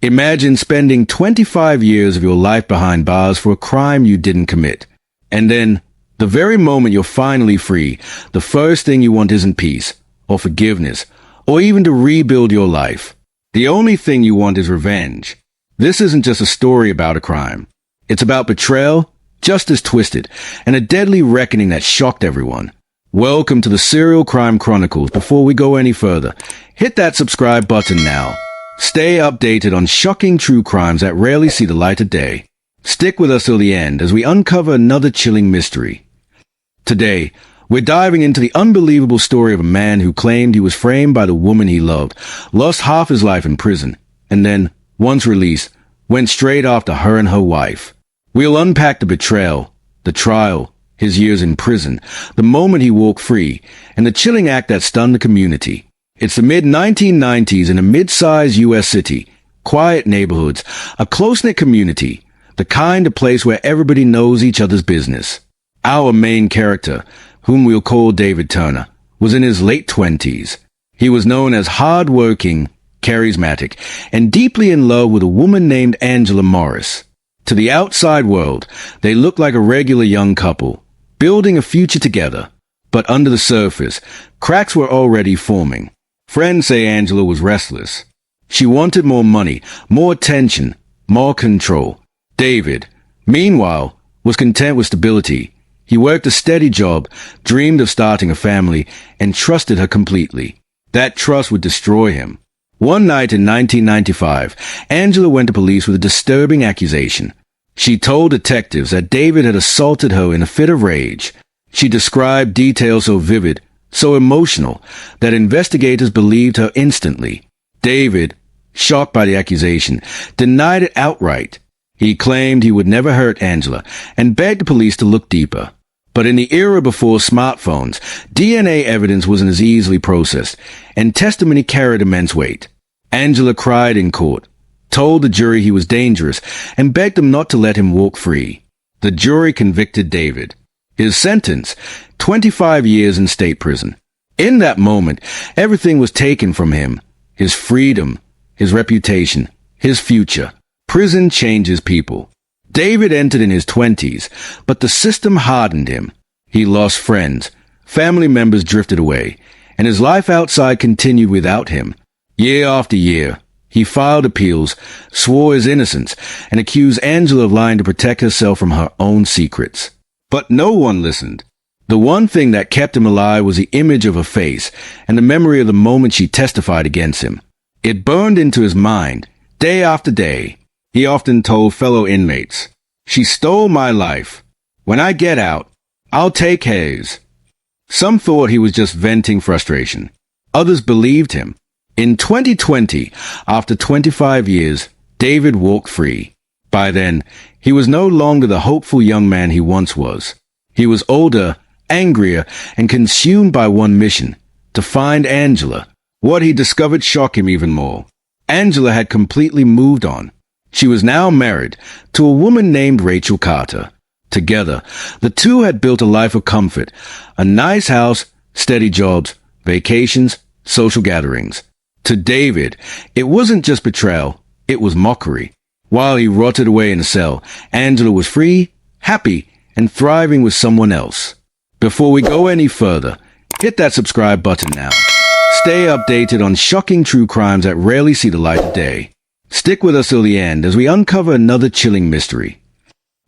Imagine spending 25 years of your life behind bars for a crime you didn't commit. And then, the very moment you're finally free, the first thing you want isn't peace, or forgiveness, or even to rebuild your life. The only thing you want is revenge. This isn't just a story about a crime. It's about betrayal, justice twisted, and a deadly reckoning that shocked everyone. Welcome to the Serial Crime Chronicles. Before we go any further, hit that subscribe button now. Stay updated on shocking true crimes that rarely see the light of day. Stick with us till the end as we uncover another chilling mystery. Today, we're diving into the unbelievable story of a man who claimed he was framed by the woman he loved, lost half his life in prison, and then, once released, went straight after her and her wife. We'll unpack the betrayal, the trial, his years in prison, the moment he walked free, and the chilling act that stunned the community. It's the mid-1990s in a mid-sized U.S. city, quiet neighborhoods, a close-knit community, the kind of place where everybody knows each other's business. Our main character, whom we'll call David Turner, was in his late 20s. He was known as hard-working, charismatic, and deeply in love with a woman named Angela Morris. To the outside world, they looked like a regular young couple, building a future together. But under the surface, cracks were already forming. Friends say Angela was restless. She wanted more money, more attention, more control. David, meanwhile, was content with stability. He worked a steady job, dreamed of starting a family, and trusted her completely. That trust would destroy him. One night in 1995, Angela went to police with a disturbing accusation. She told detectives that David had assaulted her in a fit of rage. She described details so vivid, so emotional, that investigators believed her instantly. David, shocked by the accusation, denied it outright. He claimed he would never hurt Angela and begged the police to look deeper. But in the era before smartphones, DNA evidence wasn't as easily processed, and testimony carried immense weight. Angela cried in court, told the jury he was dangerous, and begged them not to let him walk free. The jury convicted David. His sentence, 25 years in state prison. In that moment, everything was taken from him. His freedom, his reputation, his future. Prison changes people. David entered in his 20s, but the system hardened him. He lost friends, family members drifted away, and his life outside continued without him. Year after year, he filed appeals, swore his innocence, and accused Angela of lying to protect herself from her own secrets. But no one listened. The one thing that kept him alive was the image of her face and the memory of the moment she testified against him. It burned into his mind, day after day. He often told fellow inmates, "She stole my life. When I get out, I'll take hers." Some thought he was just venting frustration. Others believed him. In 2020, after 25 years, David walked free. By then, he was no longer the hopeful young man he once was. He was older, angrier, and consumed by one mission, to find Angela. What he discovered shocked him even more. Angela had completely moved on. She was now married to a woman named Rachel Carter. Together, the two had built a life of comfort, a nice house, steady jobs, vacations, social gatherings. To David, it wasn't just betrayal, it was mockery. While he rotted away in a cell, Angela was free, happy, and thriving with someone else. Before we go any further, hit that subscribe button now. Stay updated on shocking true crimes that rarely see the light of day. Stick with us till the end as we uncover another chilling mystery.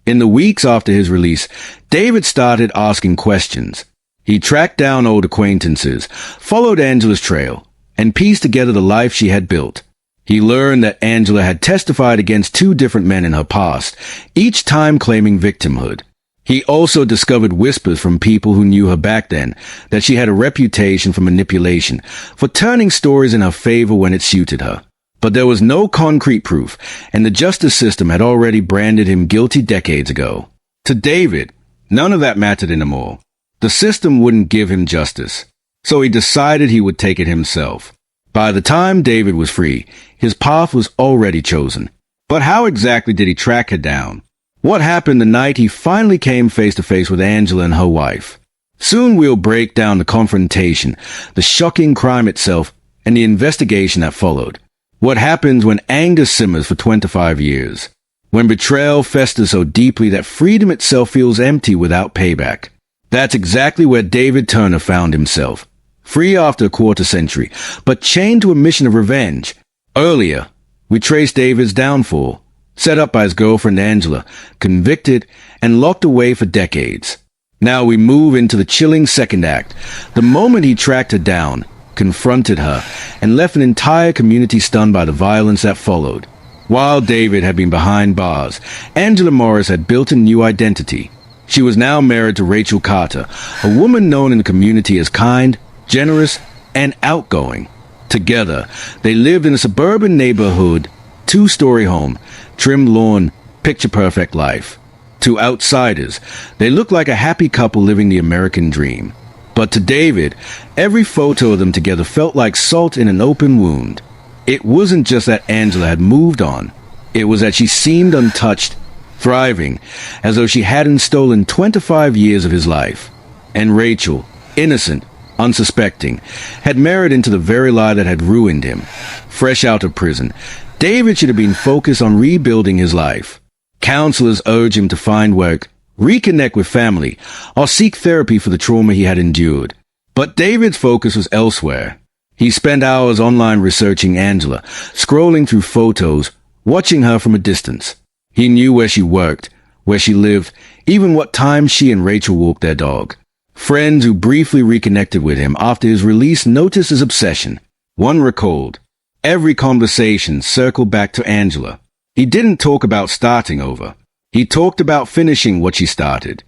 In the weeks after his release, David started asking questions. He tracked down old acquaintances, followed Angela's trail, and pieced together the life she had built. He learned that Angela had testified against two different men in her past, each time claiming victimhood. He also discovered whispers from people who knew her back then that she had a reputation for manipulation, for turning stories in her favor when it suited her. But there was no concrete proof, and the justice system had already branded him guilty decades ago. To David, none of that mattered anymore. The system wouldn't give him justice, so he decided he would take it himself. By the time David was free, his path was already chosen. But how exactly did he track her down? What happened the night he finally came face to face with Angela and her wife? Soon we'll break down the confrontation, the shocking crime itself, and the investigation that followed. What happens when anger simmers for 25 years? When betrayal festers so deeply that freedom itself feels empty without payback? That's exactly where David Turner found himself. Free after a quarter century, but chained to a mission of revenge. Earlier, we traced David's downfall, set up by his girlfriend Angela, convicted and locked away for decades. Now we move into the chilling second act, the moment he tracked her down, confronted her, and left an entire community stunned by the violence that followed. While David had been behind bars, Angela Morris had built a new identity. She was now married to Rachel Carter, a woman known in the community as kind, generous, and outgoing. Together, they lived in a suburban neighborhood, two-story home, trimmed lawn, picture-perfect life. To outsiders, they looked like a happy couple living the American dream. But to David, every photo of them together felt like salt in an open wound. It wasn't just that Angela had moved on. It was that she seemed untouched, thriving, as though she hadn't stolen 25 years of his life. And Rachel, innocent, unsuspecting, had married into the very lie that had ruined him. Fresh out of prison, David should have been focused on rebuilding his life. Counselors urged him to find work, reconnect with family, or seek therapy for the trauma he had endured. But David's focus was elsewhere. He spent hours online researching Angela, scrolling through photos, watching her from a distance. He knew where she worked, where she lived, even what time she and Rachel walked their dog. Friends who briefly reconnected with him after his release noticed his obsession. One recalled, every conversation circled back to Angela. He didn't talk about starting over. He talked about finishing what she started.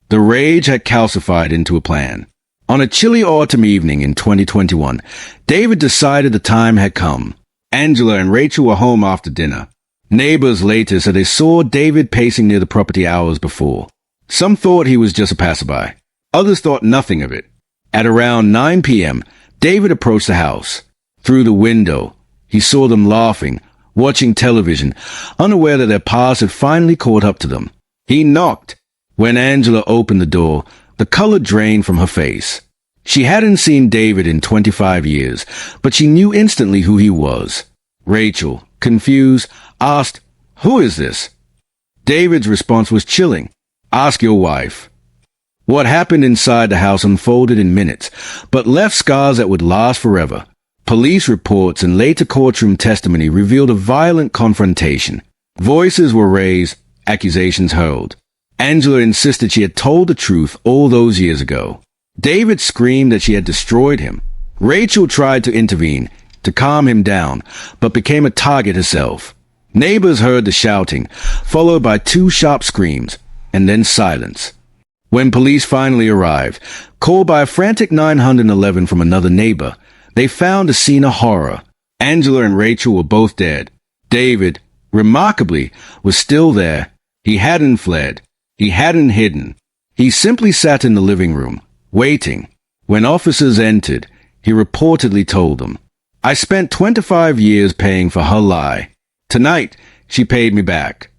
The rage had calcified into a plan. On a chilly autumn evening in 2021, David decided the time had come. Angela and Rachel were home after dinner. Neighbors later said they saw David pacing near the property hours before. Some thought he was just a passerby. Others thought nothing of it. At around 9 p.m., David approached the house. Through the window, he saw them laughing, watching television, unaware that their past had finally caught up to them. He knocked. When Angela opened the door, the color drained from her face. She hadn't seen David in 25 years, but she knew instantly who he was. Rachel, confused, asked, "Who is this?" David's response was chilling. "Ask your wife." What happened inside the house unfolded in minutes, but left scars that would last forever. Police reports and later courtroom testimony revealed a violent confrontation. Voices were raised, accusations hurled. Angela insisted she had told the truth all those years ago. David screamed that she had destroyed him. Rachel tried to intervene, to calm him down, but became a target herself. Neighbors heard the shouting, followed by two sharp screams, and then silence. When police finally arrived, called by a frantic 911 from another neighbor, they found a scene of horror. Angela and Rachel were both dead. David, remarkably, was still there. He hadn't fled. He hadn't hidden. He simply sat in the living room, waiting. When officers entered, he reportedly told them, "I spent 25 years paying for her lie. Tonight, she paid me back."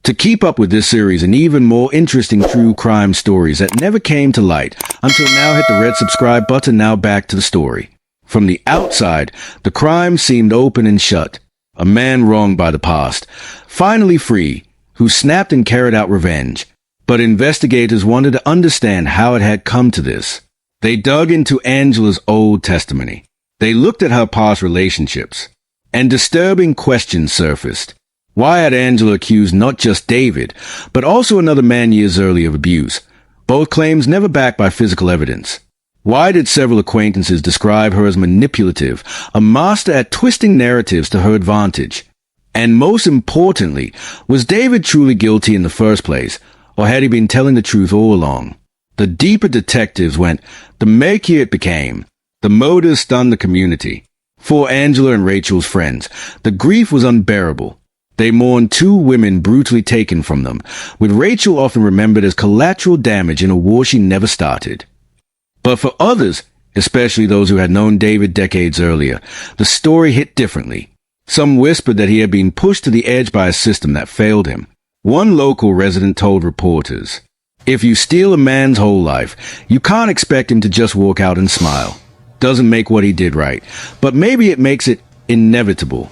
To keep up with this series and even more interesting true crime stories that never came to light until now, hit the red subscribe button. Now back to the story. From the outside, the crime seemed open and shut. A man wronged by the past, finally free, who snapped and carried out revenge. But investigators wanted to understand how it had come to this. They dug into Angela's old testimony. They looked at her past relationships. And disturbing questions surfaced. Why had Angela accused not just David, but also another man years earlier of abuse? Both claims never backed by physical evidence. Why did several acquaintances describe her as manipulative, a master at twisting narratives to her advantage? And most importantly, was David truly guilty in the first place, or had he been telling the truth all along? The deeper detectives went, the murkier it became. The motives stunned the community. For Angela and Rachel's friends, the grief was unbearable. They mourned two women brutally taken from them, with Rachel often remembered as collateral damage in a war she never started. But for others, especially those who had known David decades earlier, the story hit differently. Some whispered that he had been pushed to the edge by a system that failed him. One local resident told reporters, "If you steal a man's whole life, you can't expect him to just walk out and smile. Doesn't make what he did right, but maybe it makes it inevitable.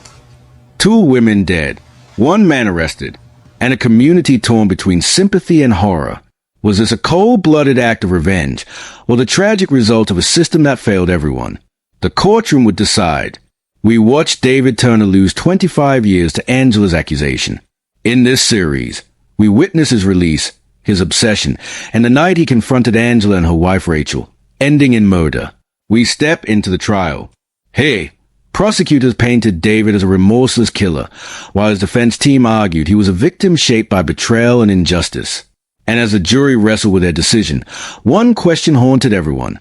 2 women dead, 1 man arrested, and a community torn between sympathy and horror. Was this a cold-blooded act of revenge, or the tragic result of a system that failed everyone? The courtroom would decide. We watched David Turner lose 25 years to Angela's accusation. In this series, we witness his release, his obsession, and the night he confronted Angela and her wife Rachel, ending in murder. We step into the trial. Hey, prosecutors painted David as a remorseless killer, while his defense team argued he was a victim shaped by betrayal and injustice. And as the jury wrestled with their decision, one question haunted everyone.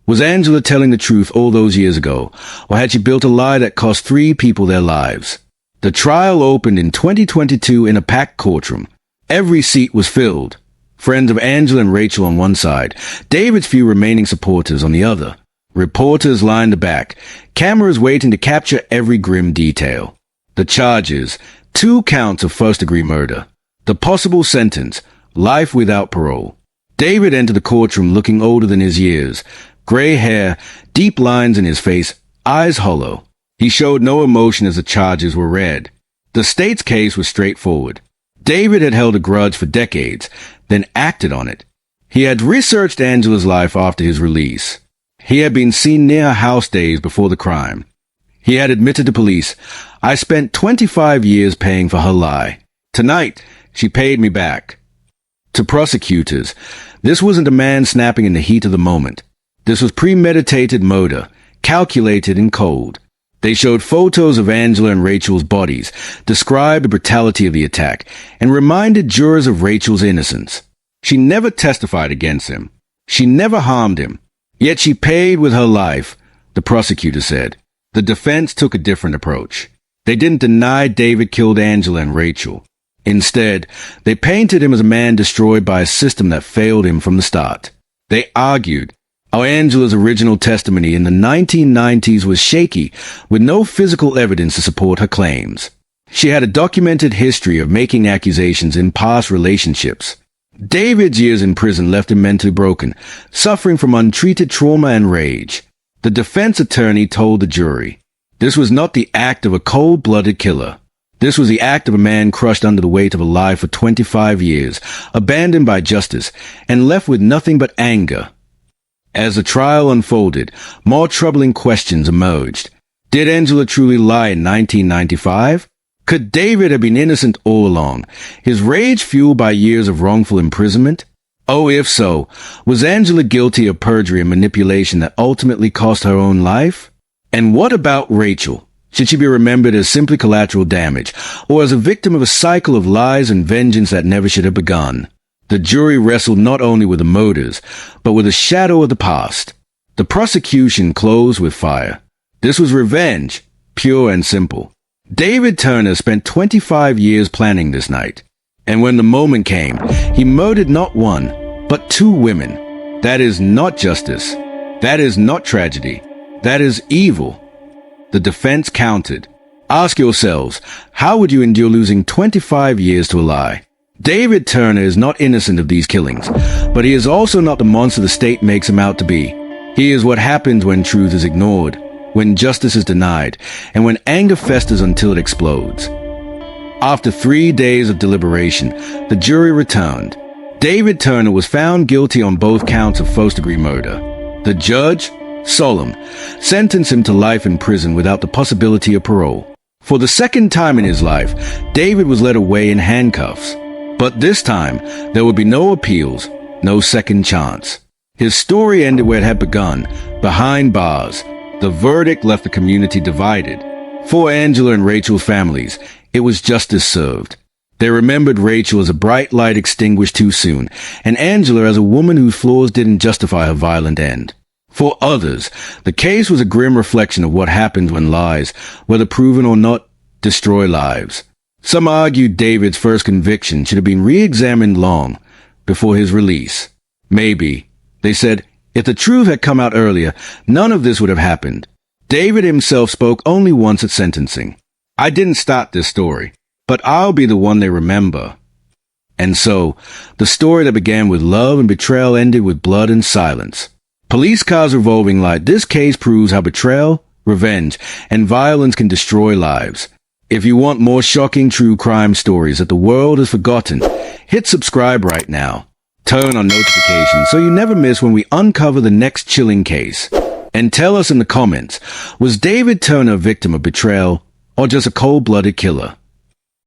Was Angela telling the truth all those years ago, or had she built a lie that cost 3 people their lives? The trial opened in 2022 in a packed courtroom. Every seat was filled. Friends of Angela and Rachel on one side, David's few remaining supporters on the other. Reporters lined the back, cameras waiting to capture every grim detail. The charges, 2 counts of first-degree murder. The possible sentence, life without parole. David entered the courtroom looking older than his years. Gray hair, deep lines in his face, eyes hollow. He showed no emotion as the charges were read. The state's case was straightforward. David had held a grudge for decades, then acted on it. He had researched Angela's life after his release. He had been seen near her house days before the crime. He had admitted to police, "I spent 25 years paying for her lie. Tonight, she paid me back." To prosecutors, this wasn't a man snapping in the heat of the moment. This was premeditated murder, calculated and cold. They showed photos of Angela and Rachel's bodies, described the brutality of the attack, and reminded jurors of Rachel's innocence. She never testified against him. She never harmed him. Yet she paid with her life, the prosecutor said. The defense took a different approach. They didn't deny David killed Angela and Rachel. Instead, they painted him as a man destroyed by a system that failed him from the start. They argued how Angela's original testimony in the 1990s was shaky, with no physical evidence to support her claims. She had a documented history of making accusations in past relationships. David's years in prison left him mentally broken, suffering from untreated trauma and rage. The defense attorney told the jury, this was not the act of a cold-blooded killer. This was the act of a man crushed under the weight of a lie for 25 years, abandoned by justice, and left with nothing but anger. As the trial unfolded, more troubling questions emerged. Did Angela truly lie in 1995? Could David have been innocent all along, his rage fueled by years of wrongful imprisonment? Oh, if so, was Angela guilty of perjury and manipulation that ultimately cost her own life? And what about Rachel? Should she be remembered as simply collateral damage, or as a victim of a cycle of lies and vengeance that never should have begun? The jury wrestled not only with the motives, but with the shadow of the past. The prosecution closed with fire. This was revenge, pure and simple. David Turner spent 25 years planning this night. And when the moment came, he murdered not 1, but 2 women. That is not justice. That is not tragedy. That is evil. The defense countered. Ask yourselves, how would you endure losing 25 years to a lie? David Turner is not innocent of these killings, but he is also not the monster the state makes him out to be. He is what happens when truth is ignored, when justice is denied, and when anger festers until it explodes. After 3 days of deliberation, the jury returned. David Turner was found guilty on both counts of first-degree murder. The judge, solemn, sentenced him to life in prison without the possibility of parole. For the second time in his life, David was led away in handcuffs. But this time, there would be no appeals, no second chance. His story ended where it had begun, behind bars. The verdict left the community divided. For Angela and Rachel's families, it was justice served. They remembered Rachel as a bright light extinguished too soon, and Angela as a woman whose flaws didn't justify her violent end. For others, the case was a grim reflection of what happens when lies, whether proven or not, destroy lives. Some argued David's first conviction should have been re-examined long before his release. Maybe, they said, if the truth had come out earlier, none of this would have happened. David himself spoke only once at sentencing. I didn't start this story, but I'll be the one they remember. And so, the story that began with love and betrayal ended with blood and silence. Police cars revolving like this case proves how betrayal, revenge, and violence can destroy lives. If you want more shocking true crime stories that the world has forgotten, hit subscribe right now. Turn on notifications so you never miss when we uncover the next chilling case. And tell us in the comments, was David Turner a victim of betrayal or just a cold-blooded killer?